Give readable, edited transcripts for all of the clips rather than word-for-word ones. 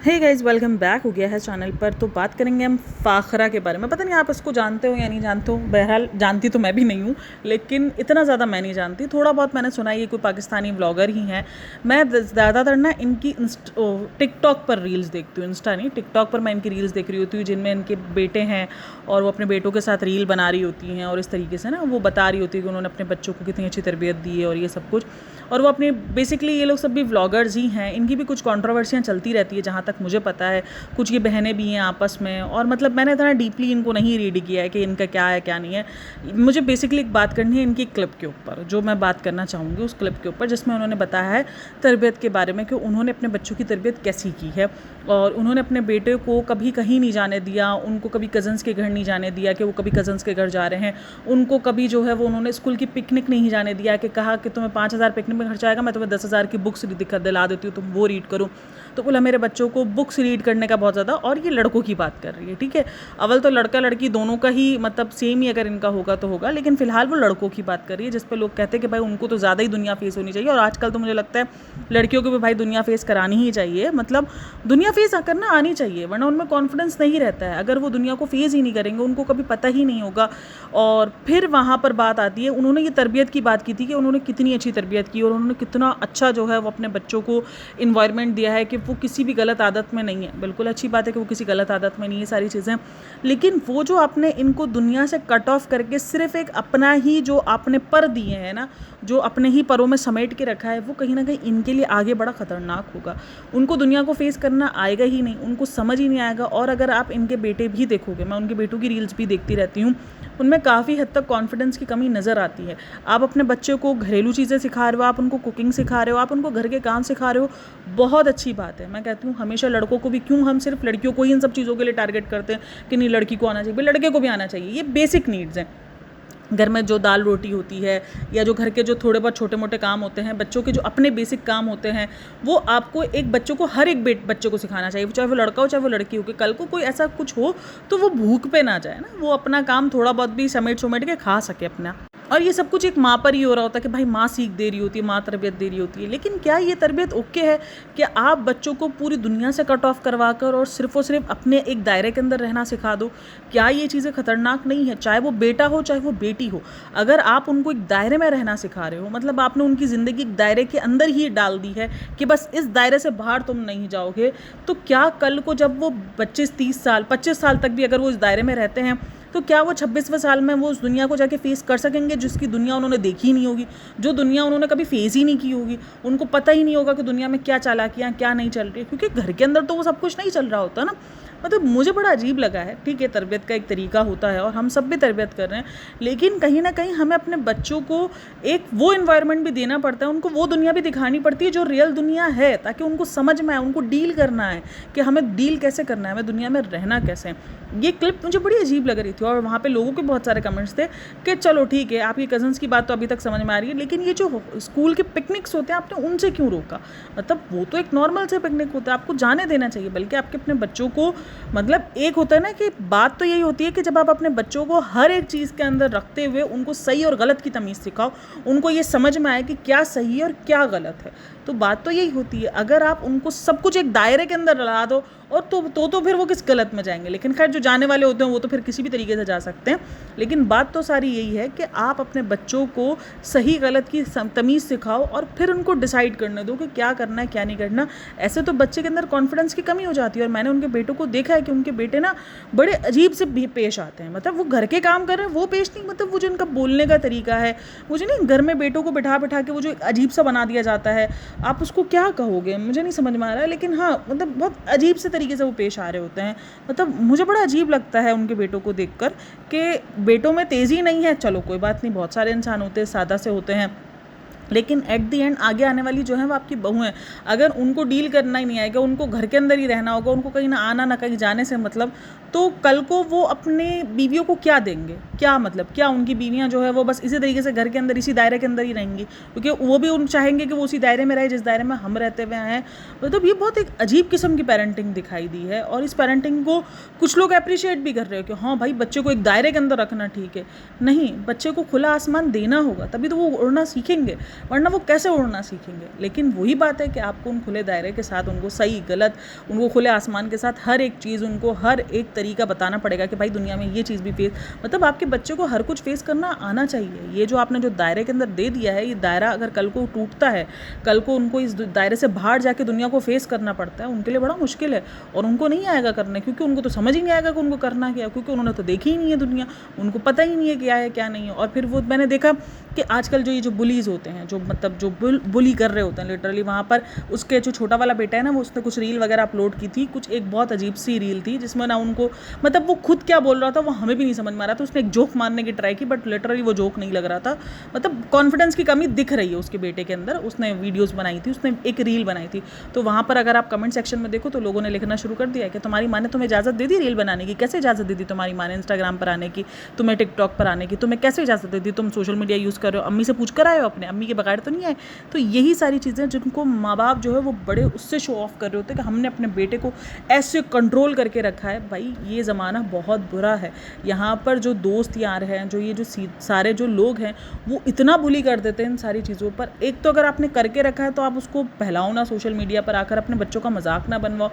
Hey guys, welcome back हो गया है चैनल पर। तो बात करेंगे हम फाखरा के बारे में। पता नहीं आप इसको जानते हो या नहीं जानते हो। बहरहाल जानती तो मैं भी नहीं हूँ, लेकिन इतना ज़्यादा मैं नहीं जानती। थोड़ा बहुत मैंने सुना है, ये कोई पाकिस्तानी व्लॉगर ही हैं। मैं ज़्यादातर ना इनकी टिकटॉक पर रील्स देखती हूँ। इंस्टा नहीं, टिकटॉक पर मैं इनकी रील्स देख रही होती हूँ, जिनमें इनके बेटे हैं और वो अपने बेटों के साथ रील बना रही होती हैं और इस तरीके से ना वो बता रही होती है कि उन्होंने अपने बच्चों को कितनी अच्छी तरबियत दी है और ये सब कुछ। और वो अपने बेसिकली ये लोग सब भी व्लॉगर्स ही हैं। इनकी भी कुछ कंट्रोवर्सियाँ चलती रहती है जहाँ तक मुझे पता है। कुछ ये बहनें भी हैं आपस में, और मतलब मैंने इतना डीपली इनको नहीं रीड किया है कि इनका क्या है क्या नहीं है। मुझे बेसिकली एक बात करनी है इनकी क्लिप के ऊपर, जो मैं बात करना चाहूँगी उस क्लिप के ऊपर, जिसमें उन्होंने बताया है तरबियत के बारे में कि उन्होंने अपने बच्चों की तरबियत कैसी की है। और उन्होंने अपने बेटे को कभी कहीं नहीं जाने दिया, उनको कभी कज़न्स के घर नहीं जाने दिया कि वो कभी कज़न्स के घर जा रहे हैं। उनको कभी जो है वो उन्होंने स्कूल की पिकनिक नहीं जाने दिया कि कहा कि तुम्हें 5,000 पिकनिक में खर्चा आएगा, मैं तुम्हें 10,000 की बुक्स दिला देती हूँ, तुम वो रीड करो। तो बोला मेरे बच्चों को बुक्स रीड करने का बहुत ज़्यादा, और ये लड़कों की बात कर रही है, ठीक है। अव्वल तो लड़का लड़की दोनों का ही मतलब सेम ही अगर इनका होगा तो होगा, लेकिन फिलहाल वो लड़कों की बात कर रही है, जिस पे लोग कहते हैं कि भाई उनको तो ज़्यादा ही दुनिया फेस होनी चाहिए। और आजकल तो मुझे लगता है लड़कियों को भी भाई दुनिया फेस करानी ही चाहिए, मतलब दुनिया फेस करना आनी चाहिए, वरना उनमें कॉन्फिडेंस नहीं रहता है। अगर वो दुनिया को फेस ही नहीं करेंगे, उनको कभी पता ही नहीं होगा। और फिर वहाँ पर बात आती है, उन्होंने ये तरबियत की बात की थी कि उन्होंने कितनी अच्छी तरबियत की और उन्होंने कितना अच्छा जो है वो अपने बच्चों को इन्वायरमेंट दिया है कि वो किसी भी गलत आदत में नहीं है। बिल्कुल अच्छी बात है कि वो किसी गलत आदत में नहीं है, सारी चीज़ें। लेकिन वो जो आपने इनको दुनिया से कट ऑफ करके सिर्फ एक अपना ही जो आपने पर दिए हैं ना, जो अपने ही परों में समेट के रखा है, वो कहीं ना कहीं इनके लिए आगे बड़ा ख़तरनाक होगा। उनको दुनिया को फेस करना आएगा ही नहीं, उनको समझ ही नहीं आएगा। और अगर आप इनके बेटे भी देखोगे, मैं उनके बेटों की रील्स भी देखती रहती हूँ, उनमें काफ़ी हद तक कॉन्फिडेंस की कमी नज़र आती है। आप अपने बच्चे को घरेलू चीज़ें सिखा रहे हो, आप उनको कुकिंग सिखा रहे हो, आप उनको घर के काम सिखा रहे हो, बहुत अच्छी बात है। मैं कहती हूँ हमेशा लड़कों को भी, क्यों हम सिर्फ लड़कियों को ही इन सब चीज़ों के लिए टारगेट करते हैं कि नहीं लड़की को आना चाहिए, भाई लड़के को भी आना चाहिए। ये बेसिक नीड्स हैं। घर में जो दाल रोटी होती है या जो घर के जो थोड़े बहुत छोटे मोटे काम होते हैं, बच्चों के जो अपने बेसिक काम होते हैं, वो आपको एक बच्चों को, हर एक बच्चे को सिखाना चाहिए, चाहे वो लड़का हो चाहे वो लड़की हो। कि कल को कोई ऐसा कुछ हो तो वो भूख पे ना जाए ना, वो अपना काम थोड़ा बहुत भी समेट के खा सके अपना। और ये सब कुछ एक माँ पर ही हो रहा होता है कि भाई माँ सीख दे रही होती है, माँ तरबियत दे रही होती है। लेकिन क्या ये तरबियत ओके है कि आप बच्चों को पूरी दुनिया से कट ऑफ करवा कर और सिर्फ अपने एक दायरे के अंदर रहना सिखा दो? क्या ये चीज़ें खतरनाक नहीं है? चाहे वो बेटा हो चाहे वो बेटी हो, अगर आप उनको एक दायरे में रहना सिखा रहे हो, मतलब आपने उनकी ज़िंदगी एक दायरे के अंदर ही डाल दी है कि बस इस दायरे से बाहर तुम नहीं जाओगे, तो क्या कल को जब वो 25 साल तक भी अगर वो इस दायरे में रहते हैं, तो क्या वो 26वें साल में वो उस दुनिया को जाके फेस कर सकेंगे जिसकी दुनिया उन्होंने देखी ही नहीं होगी, जो दुनिया उन्होंने कभी फेस ही नहीं की होगी? उनको पता ही नहीं होगा कि दुनिया में क्या चालाकियाँ क्या नहीं चल रही है, क्योंकि घर के अंदर तो वो सब कुछ नहीं चल रहा होता ना। मतलब मुझे बड़ा अजीब लगा है। ठीक है, तरबियत का एक तरीका होता है और हम सब भी तरबियत कर रहे हैं, लेकिन कहीं ना कहीं हमें अपने बच्चों को एक वो इन्वायरमेंट भी देना पड़ता है, उनको वो दुनिया भी दिखानी पड़ती है जो रियल दुनिया है, ताकि उनको समझ में आए, उनको डील करना है कि हमें डील कैसे करना है, हमें दुनिया में रहना कैसे है। ये क्लिप मुझे बड़ी अजीब लग रही थी और वहाँ पे लोगों के बहुत सारे कमेंट्स थे कि चलो ठीक है, आपकी कज़न्स की बात तो अभी तक समझ में आ रही है, लेकिन ये जो स्कूल के पिकनिक्स होते हैं आपने उनसे क्यों रोका? मतलब वो तो एक नॉर्मल से पिकनिक होता है, आपको जाने देना चाहिए। बल्कि आपके अपने बच्चों को, मतलब एक होता है ना कि बात तो यही होती है कि जब आप अपने बच्चों को हर एक चीज़ के अंदर रखते हुए उनको सही और गलत की तमीज़ सिखाओ, उनको ये समझ में आए कि क्या सही है और क्या गलत है, तो बात तो यही होती है। अगर आप उनको सब कुछ एक दायरे के अंदर ला दो और तो फिर वो किस गलत में जाएंगे। लेकिन खैर जो जाने वाले होते हैं वो तो फिर किसी भी तरीके से जा सकते हैं। लेकिन बात तो सारी यही है कि आप अपने बच्चों को सही गलत की तमीज़ सिखाओ और फिर उनको डिसाइड करने दो कि क्या करना है क्या नहीं करना। ऐसे तो बच्चे के अंदर कॉन्फिडेंस की कमी हो जाती है। और मैंने उनके बेटों को देखा है कि उनके बेटे ना बड़े अजीब से भी पेश आते हैं। मतलब वो घर के काम कर रहे हैं वो पेश नहीं, मतलब वो जो उनका बोलने का तरीका है, मुझे नहीं, घर में बेटों को बिठा के वो जो एक अजीब सा बना दिया जाता है, आप उसको क्या कहोगे मुझे नहीं समझ में आ रहा है। लेकिन हाँ, मतलब बहुत अजीब से तरीके से वो पेश आ रहे होते हैं। मतलब मुझे बड़ा अजीब लगता है उनके बेटों को देखकर कि बेटों में तेज़ी नहीं है, चलो कोई बात नहीं, बहुत सारे इंसान होते हैं सादा से होते हैं, लेकिन एट दी एंड आगे आने वाली जो है वो आपकी बहू है। अगर उनको डील करना ही नहीं आएगा, उनको घर के अंदर ही रहना होगा, उनको कहीं ना आना ना कहीं जाने से मतलब, तो कल को वो अपने बीवियों को क्या देंगे? क्या मतलब, क्या उनकी बीवियां जो है वो बस इसी तरीके से घर के अंदर इसी दायरे के अंदर ही रहेंगी? क्योंकि वो भी उन चाहेंगे कि वो उसी दायरे में रहे जिस दायरे में हम रहते हुए हैं। मतलब ये बहुत एक अजीब किस्म की पेरेंटिंग दिखाई दी है। और इस पेरेंटिंग को कुछ लोग अप्रिशिएट भी कर रहे हो कि हाँ भाई बच्चे को एक दायरे के अंदर रखना ठीक है। नहीं, बच्चे को खुला आसमान देना होगा, तभी तो वो उड़ना सीखेंगे। वरना वो कैसे उड़ना सीखेंगे। लेकिन वही बात है कि आपको उन खुले दायरे के साथ उनको सही गलत, उनको खुले आसमान के साथ हर एक चीज़, उनको हर एक तरीका बताना पड़ेगा कि भाई दुनिया में ये चीज़ भी फेस, मतलब आपके बच्चे को हर कुछ फेस करना आना चाहिए। ये जो आपने जो दायरे के अंदर दे दिया है, ये दायरा अगर कल को टूटता है, कल को उनको इस दायरे से बाहर जाके दुनिया को फेस करना पड़ता है, उनके लिए बड़ा मुश्किल है। और उनको नहीं आएगा करने, क्योंकि उनको तो समझ ही नहीं आएगा कि उनको करना क्या, क्योंकि उन्होंने तो देखी ही नहीं है दुनिया, उनको पता ही नहीं है क्या है क्या नहीं है। और फिर वो मैंने देखा कि आजकल जो ये जो बुलीज़ होते हैं, जो मतलब जो बुली कर रहे होते हैं लिटरली, वहाँ पर उसके जो छोटा वाला बेटा है ना, वो उसने कुछ रील वगैरह अपलोड की थी, कुछ एक बहुत अजीब सी रील थी जिसमें ना उनको, मतलब वो खुद क्या बोल रहा था वो हमें भी नहीं समझ में आ रहा था। उसने एक जोक मारने की ट्राई की, बट लिटरली वो जोक नहीं लग रहा था। मतलब कॉन्फिडेंस की कमी दिख रही है उसके बेटे के अंदर। उसने वीडियोस बनाई थी, उसने एक रील बनाई थी, तो वहाँ पर अगर आप कमेंट सेक्शन में देखो तो लोगों ने लिखना शुरू कर दिया कि तुम्हारी माँ ने तुम्हें इजाज़त दे दी रील बनाने की, कैसे इजाज़त दे दी तुम्हारी माँ ने इंस्टाग्राम पर आने की, तुम्हें टिकटॉक पर आने की, तुम्हें कैसे इजाज़त दे दी, तुम सोशल मीडिया यूज़ कर रहे हो, अम्मी से पूछ कर आए हो, अपने अम्मी के बगैर तो नहीं आए। तो यही सारी चीज़ें जिनको माँ बाप जो है वो बड़े उससे शो ऑफ कर रहे होते हैं कि हमने अपने बेटे को ऐसे कंट्रोल करके रखा है। भाई ये ज़माना बहुत बुरा है। यहाँ पर जो दोस्त यार हैं, जो ये जो सारे जो लोग हैं, वो इतना बुली कर देते हैं इन सारी चीज़ों पर। एक तो अगर आपने करके रखा है तो आप उसको फैलाओ ना, सोशल मीडिया पर आकर अपने बच्चों का मजाक ना बनवाओ।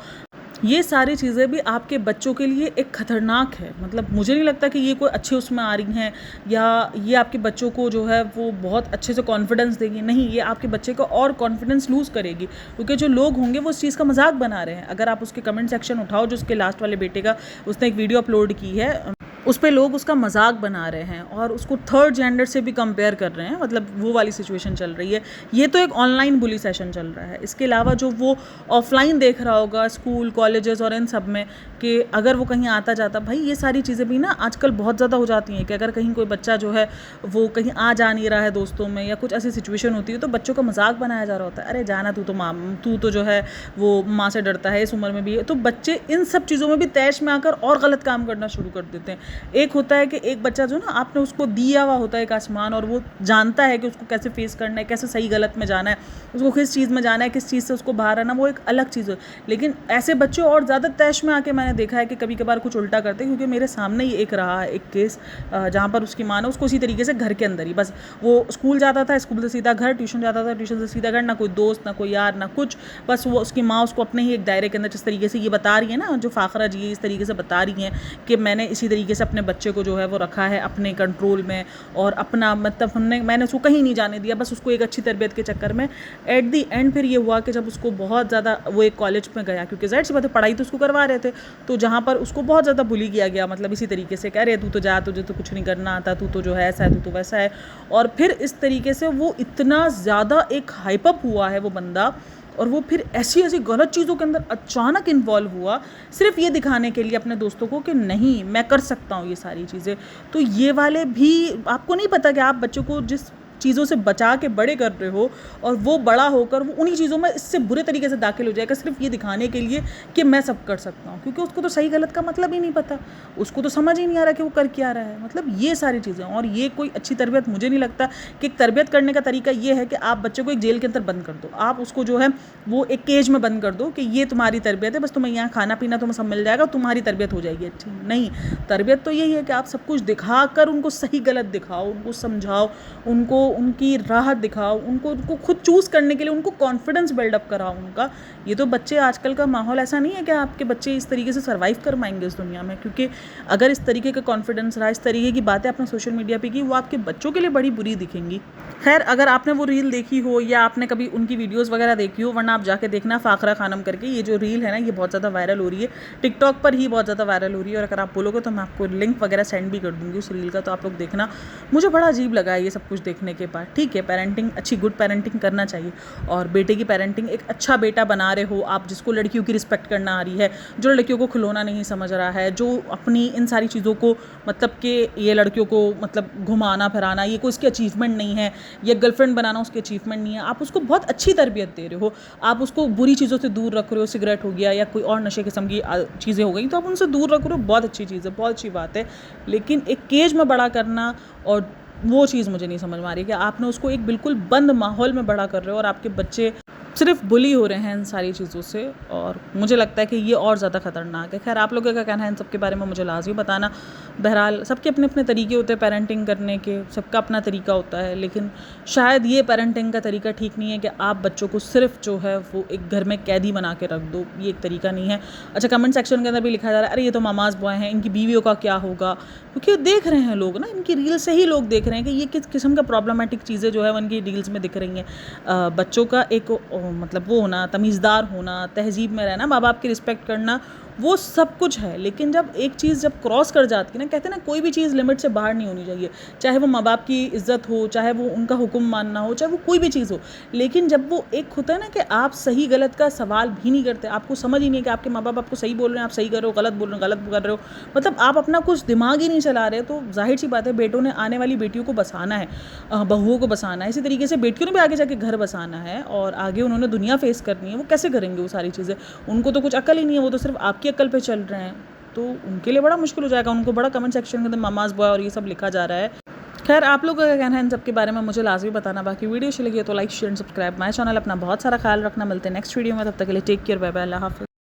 ये सारी चीज़ें भी आपके बच्चों के लिए एक ख़तरनाक है। मतलब मुझे नहीं लगता कि ये कोई अच्छे उसमें आ रही हैं, या ये आपके बच्चों को जो है वो बहुत अच्छे से कॉन्फिडेंस देगी। नहीं, ये आपके बच्चे को और कॉन्फिडेंस लूज़ करेगी, क्योंकि जो लोग होंगे वो उस चीज़ का मजाक बना रहे हैं। अगर आप उसके कमेंट सेक्शन उठाओ, जो उसके लास्ट वाले बेटे का उसने एक वीडियो अपलोड की है, उस पे लोग उसका मजाक बना रहे हैं और उसको थर्ड जेंडर से भी कंपेयर कर रहे हैं। मतलब वो वाली सिचुएशन चल रही है। ये तो एक ऑनलाइन बुली सेशन चल रहा है। इसके अलावा जो वो ऑफलाइन देख रहा होगा स्कूल कॉलेजेस और इन सब में, कि अगर वो कहीं आता जाता, भाई ये सारी चीज़ें भी ना आजकल बहुत ज़्यादा हो जाती हैं कि अगर कहीं कोई बच्चा जो है वो कहीं आ जा नहीं रहा है दोस्तों में, या कुछ ऐसी सिचुएशन होती है तो बच्चों का मजाक बनाया जा रहा होता है। अरे जाना, तू तो जो है वो माँ से डरता है, इस उम्र में भी है। तो बच्चे इन सब चीज़ों में भी तैश में आकर और गलत काम करना शुरू कर देते हैं। एक होता है कि एक बच्चा जो ना आपने उसको दिया हुआ होता है एक आसमान, और वो जानता है कि उसको कैसे फेस करना है, कैसे सही गलत में जाना है, उसको किस चीज़ में जाना है, किस चीज़ से उसको बाहर आना, वो एक अलग चीज़ है। लेकिन ऐसे बच्चे और ज़्यादा तैश में आके मैंने देखा है कि कभी कभार कुछ उल्टा करते हैं। क्योंकि मेरे सामने ही एक रहा है एक केस, जहाँ पर उसकी माँ ने उसको उसी तरीके से घर के अंदर ही, बस वो स्कूल जाता था, स्कूल से सीधा घर, ट्यूशन जाता था, ट्यूशन से सीधा घर, ना कोई दोस्त, ना कोई यार, ना कुछ, बस वो उसकी माँ उसको अपने ही एक दायरे के अंदर, जिस तरीके से ये बता रही है ना, जो फाखरा जी इस तरीके से बता रही हैं कि मैंने इसी तरीके से अपने बच्चे को जो है वो रखा है अपने कंट्रोल में, और अपना मतलब मैंने उसको कहीं नहीं जाने दिया, बस उसको एक अच्छी तरबियत के चक्कर में। एट दी एंड फिर ये हुआ कि जब उसको बहुत ज़्यादा, वो एक कॉलेज में गया, क्योंकि ज़ाहिर सी बात है पढ़ाई तो उसको करवा रहे थे, तो जहाँ पर उसको बहुत ज़्यादा बुली किया गया, मतलब इसी तरीके से कह रहे तू तो जा, तुझे तो कुछ नहीं करना आता, तू तो जो है ऐसा है, तू तो वैसा है। और फिर इस तरीके से वो इतना ज़्यादा एक हाइपअप हुआ है वो बंदा, और वो फिर ऐसी ऐसी गलत चीज़ों के अंदर अचानक इन्वॉल्व हुआ, सिर्फ ये दिखाने के लिए अपने दोस्तों को कि नहीं मैं कर सकता हूँ ये सारी चीज़ें। तो ये वाले भी, आपको नहीं पता कि आप बच्चों को जिस चीज़ों से बचा के बड़े कर रहे हो, और वो बड़ा होकर वो उन्हीं चीज़ों में इससे बुरे तरीके से दाखिल हो जाएगा, सिर्फ ये दिखाने के लिए कि मैं सब कर सकता हूँ। क्योंकि उसको तो सही गलत का मतलब ही नहीं पता, उसको तो समझ ही नहीं आ रहा कि वो कर क्या रहा है। मतलब ये सारी चीज़ें, और ये कोई अच्छी तरबियत मुझे नहीं लगता कि एक तरबियत करने का तरीका ये है कि आप बच्चे को एक जेल के अंदर बंद कर दो, आप उसको जो है वो एक केज में बंद कर दो कि ये तुम्हारी तरबियत है, बस तुम्हें यहाँ खाना पीना तुम्हें सब मिल जाएगा, तुम्हारी तरबियत हो जाएगी अच्छी। नहीं, तरबियत तो यही है कि आप सब कुछ दिखा कर उनको सही गलत दिखाओ, उनको समझाओ, उनको उनकी राह दिखाओ, उनको खुद चूज़ करने के लिए उनको कॉन्फिडेंस बिल्डअप कराओ उनका। ये तो बच्चे, आजकल का माहौल ऐसा नहीं है कि आपके बच्चे इस तरीके से सर्वाइव कर पाएंगे इस दुनिया में, क्योंकि अगर इस तरीके का कॉन्फिडेंस रहा, इस तरीके की बातें आपने सोशल मीडिया पे की, वो आपके बच्चों के लिए बड़ी बुरी दिखेंगी। खैर, अगर आपने वो रील देखी हो या आपने कभी उनकी वीडियोस वगैरह देखी हो, वरना आप जाके देखना फाखरा खानम करके, ये जो रील है ना ये बहुत ज़्यादा वायरल हो रही है, टिकटॉक पर ही बहुत ज़्यादा वायरल हो रही है। और अगर आप बोलोगे तो मैं आपको लिंक वगैरह सेंड भी कर दूँगी उस रील का, तो आप लोग देखना। मुझे बड़ा अजीब लगा ये सब कुछ देखने के बाद। ठीक है, पेरेंटिंग अच्छी गुड पेरेंटिंग करना चाहिए, और बेटे की पेरेंटिंग, एक अच्छा बेटा बना रहे हो आप, जिसको लड़कियों की रिस्पेक्ट करना आ रही है, जो लड़कियों को खिलौना नहीं समझ रहा है, जो अपनी इन सारी चीज़ों को, मतलब कि ये लड़कियों को मतलब घुमाना फिराना ये कोई उसकी अचीवमेंट नहीं है, ये गर्लफ्रेंड बनाना उसकी अचीवमेंट नहीं है, आप उसको बहुत अच्छी तरबियत दे रहे हो, आप उसको बुरी चीज़ों से दूर रख रहे हो, सिगरेट हो गया या कोई और नशे किस्म की चीज़ें हो गई, तो आप उनसे दूर रख रहे हो, बहुत अच्छी चीज़ है, बहुत अच्छी बात है। लेकिन एक केज में बड़ा करना, और वो चीज़ मुझे नहीं समझ में आ रही कि आपने उसको एक बिल्कुल बंद माहौल में बड़ा कर रहे हो, और आपके बच्चे सिर्फ बुली हो रहे हैं इन सारी चीज़ों से, और मुझे लगता है कि ये और ज़्यादा ख़तरनाक है। खैर आप लोगों का कहना है इन सब के बारे में मुझे लाज़मी बताना। बहरहाल सबके अपने अपने तरीके होते हैं पेरेंटिंग करने के, सबका अपना तरीका होता है, लेकिन शायद ये पेरेंटिंग का तरीका ठीक नहीं है कि आप बच्चों को सिर्फ जो है वो एक घर में कैदी बना के रख दो, ये एक तरीका नहीं है। अच्छा, कमेंट सेक्शन के अंदर भी लिखा जा रहा है अरे ये तो मामाज बॉय हैं, इनकी बीवियों का क्या होगा, क्योंकि देख रहे हैं लोग ना, इनकी रील से ही लोग देख रहे हैं कि ये किस किस्म का प्रॉब्लमेटिक चीज़ें जो है वो इनकी रील्स में दिख रही हैं। बच्चों का एक मतलब वो होना, तमीज़दार होना, तहज़ीब में रहना, माँ बाप की रिस्पेक्ट करना, वो सब कुछ है। लेकिन जब एक चीज़ जब क्रॉस कर जाती है ना, कहते हैं ना कोई भी चीज़ लिमिट से बाहर नहीं होनी चाहिए, चाहे वो माँ बाप की इज़्ज़त हो, चाहे वो उनका हुक्म मानना हो, चाहे वो कोई भी चीज़ हो। लेकिन जब वो एक होता है ना कि आप सही गलत का सवाल भी नहीं करते, आपको समझ ही नहीं है कि आपके माँ बाप आपको सही बोल रहे हैं, आप सही कर रहे हो, गलत बोल रहे हो, गलत कर रहे हो, मतलब आप अपना कुछ दिमाग ही नहीं चला रहे, तो जाहिर सी बात है बेटों ने आने वाली बेटियों को बसाना है, बहुओं को बसाना है। इसी तरीके से बेटियों ने भी आगे जाके घर बसाना है और आगे उन्होंने दुनिया फेस करनी है। वो कैसे करेंगे वो सारी चीज़ें? उनको तो कुछ अक्ल ही नहीं है, वो तो सिर्फ आपकी अक्ल पे चल रहे हैं, तो उनके लिए बड़ा मुश्किल हो जाएगा। उनको बड़ा कमेंट सेक्शन के अंदर मामाज बॉय और ये सब लिखा जा रहा है। खैर आप लोगों का कहना है इन सब के बारे में मुझे लाजमी बताना। बाकी वीडियो अच्छी लगी है तो like share and subscribe my channel. अपना बहुत सारा ख्याल रखना। मिलते हैं नेक्स्ट वीडियो में, तब तक के लिए टेक केयर, बाय बाय, अल्लाह हाफ़िज़।